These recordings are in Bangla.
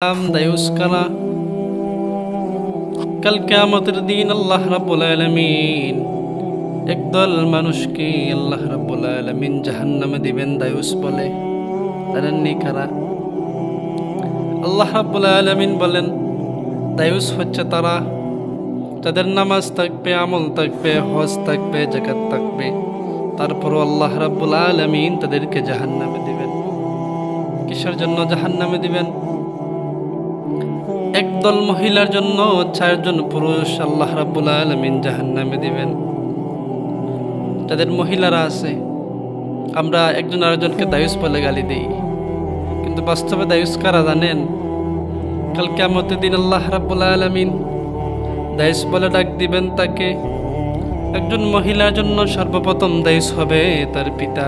দায়ুস কারা কাল কিয়ামতের দিন আল্লাহ রাব্বুল আলামিন একদল মানুষকে আল্লাহ রাব্বুল আলামিন জাহান্নামে দিবেন দায়ুস বলে। জানেননি কারা? আল্লাহ রাব্বুল আলামিন বলেন দায়ুস হচ্ছে তারা যাদের নামাজ থাকবে, আমল থাকবে, হজ থাকবে, যাকাত থাকবে, তারপরও আল্লাহ রাব্বুল আলামিন তাদেরকে জাহান্নামে দিবেন। কিসের জন্য জাহান্নামে দিবেন? একদল মহিলার জন্য 4 জন পুরুষ আল্লাহ রাব্বুল আলামিন জাহান্নামে দিবেন। যাদের মহিলারা আছে, আমরা একজন আরেকজনকে দায়ুস বলে গালি দিই, কিন্তু বাস্তবে দায়ুস কারা জানেন? কাল কিয়ামতের দিন আল্লাহ রাব্বুল আলামিন দায়ুস বলে ডাক দিবেন তাকে। একজন মহিলার জন্য সর্বপ্রথম দায়ুস হবে তার পিতা।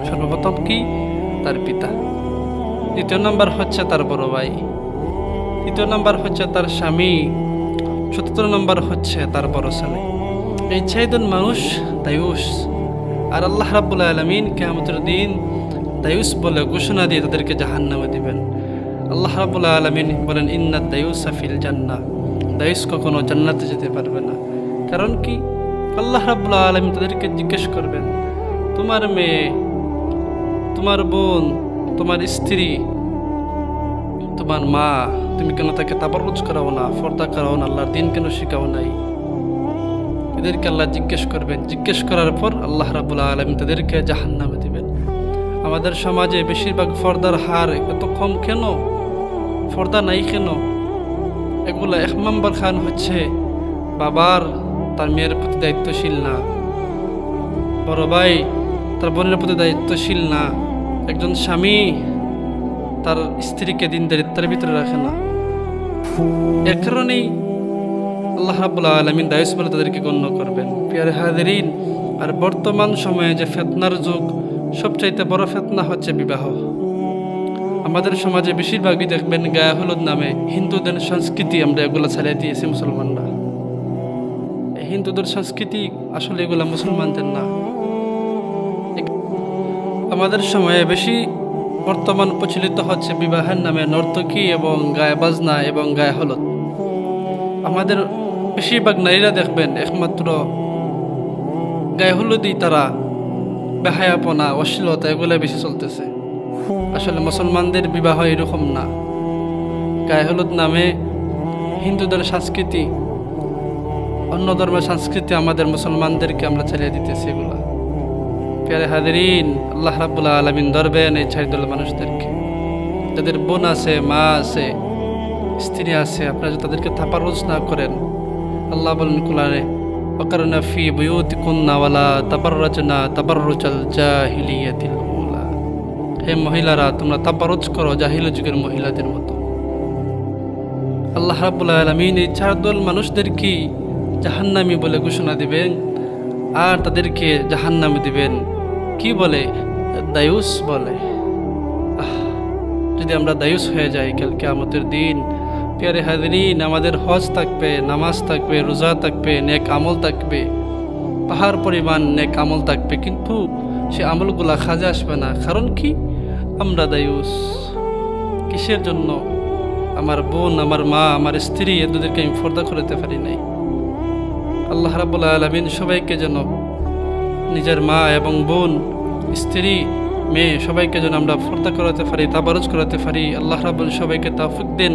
সর্বপ্রথম কি? তার পিতা। দ্বিতীয় নাম্বার হচ্ছে তার বড় ভাই। তৃতীয় নাম্বার হচ্ছে তার স্বামী। চতুর্থ নাম্বার হচ্ছে তার বড় ছেলে। এই 6 জন মানুষ দায়ুস। আর আল্লাহ রাব্বুল আলামিন কিয়ামতের দিন দায়ুস বলে ঘোষণা দিয়ে তাদেরকে জাহান্নামে দিবেন। আল্লাহ রাব্বুল আলামিন বলেন ইন্নাদ দায়ুসা ফিল জান্নাহ। দায়ুস কখনো জান্নাতে যেতে পারবে না। কারণ কি? আল্লাহ রাব্বুল আলামিন তাদেরকে জিজ্ঞেস করবেন, তোমার মেয়ে, তোমার বোন, তোমার স্ত্রী, তোমার মা, তুমি কেন তাকে তাবাররুজ করাও না, পর্দা করাও না, আল্লাহর দিন কেন শিখাও নাই? এদেরকে আল্লাহ জিজ্ঞেস করবেন। জিজ্ঞেস করার পর আল্লাহ রাব্বুল আলামিন তাদেরকে জাহান্নামে দিবেন। আমাদের সমাজে বেশিরভাগ পর্দার হার এত কম কেন? পর্দা নাই কেন? এগুলো 1 নম্বর কারণ হচ্ছে বাবার তার মেয়ের প্রতি দায়িত্বশীল না, বড় ভাই তার বোনের প্রতি দায়িত্বশীল না, একজন স্বামী তার স্ত্রীকে দিনদারিত্বের ভিতরে রাখে না। এর কারণেই আল্লাহ রাব্বুল আলামিন দায়ুস বলে তাদেরকে গণ্য করবেন। প্রিয় হাজিরিন, আর বর্তমান সময়ে যে ফিতনার যুগ, সবচাইতে বড় ফিতনা হচ্ছে বিবাহ। আমাদের সমাজে বেশিরভাগই দেখবেন গায়ে হলুদ নামে হিন্দুদের সংস্কৃতি, আমরা এগুলো ছাড়িয়ে দিয়েছি মুসলমানরা। এই হিন্দুদের সংস্কৃতি আসলে এগুলা মুসলমানদের না। আমাদের সময়ে বেশি বর্তমান প্রচলিত হচ্ছে বিবাহের নামে নর্তকী এবং গায়ে বাজনা এবং গায়ে হলুদ। আমাদের বেশিরভাগ নারীরা দেখবেন একমাত্র গায়ে হলুদই তারা বেহায়াপনা, অশ্লীলতা এগুলো বেশি চলতেছে। আসলে মুসলমানদের বিবাহ এরকম না। গায়ে হলুদ নামে হিন্দুদের সংস্কৃতি, অন্য ধর্মের সংস্কৃতি আমাদের মুসলমানদেরকে আমরা চালিয়ে দিতেছি এগুলা। প্রিয় হাজিরিন, আল্লাহ রাব্বুল আলামিন ধরবেন এই 4 দল মানুষদেরকে। যাদের বোন আছে, মা আছে, স্ত্রী আছে, আপনারা যদি তাদেরকে তাবাররুজ না করেন, আল্লাহ বলেন কুরআনে ওয়াকারনা ফি বুয়ুতিকুন্না ওয়ালা তাবাররাজনা তাবাররুজাল জাহিলিয়াতিল উলা। হে মহিলারা, তোমরা তাবাররুজ করো জাহিলি যুগের মহিলাদের মতো। আল্লাহ রাব্বুল আলামিন এই 4 দল মানুষদেরকে জাহান্নামী বলে ঘোষণা দিবেন আর তাদেরকে জাহান্নামে দিবেন। কি বলে? দায়ুস বলে। যদি আমরা দায়ুস হয়ে যাই কাল কিয়ামতের দিন, প্রিয় হাজিরিন, আমাদের হজ থাকবে, নামাজ থাকবে, রোজা থাকবে, নেক আমল থাকবে, পাহাড় পরিমাণ নেক আমল থাকবে, কিন্তু সে আমলগুলা কাজে আসবে না। কারণ কি? আমরা দায়ুস। কিসের জন্য? আমার বোন, আমার মা, আমার স্ত্রী, এদেরকে আমি পর্দা করতে পারি নাই। আল্লাহ রাব্বুল আলামিন সবাইকে যেন নিজের মা এবং বোন, স্ত্রী, মেয়ে সবাইকে যেন আমরা পর্দা করাতে পারি, তাবাররুজ করাতে পারি। আল্লাহ রাব্বুল সবাইকে তৌফিক দেন।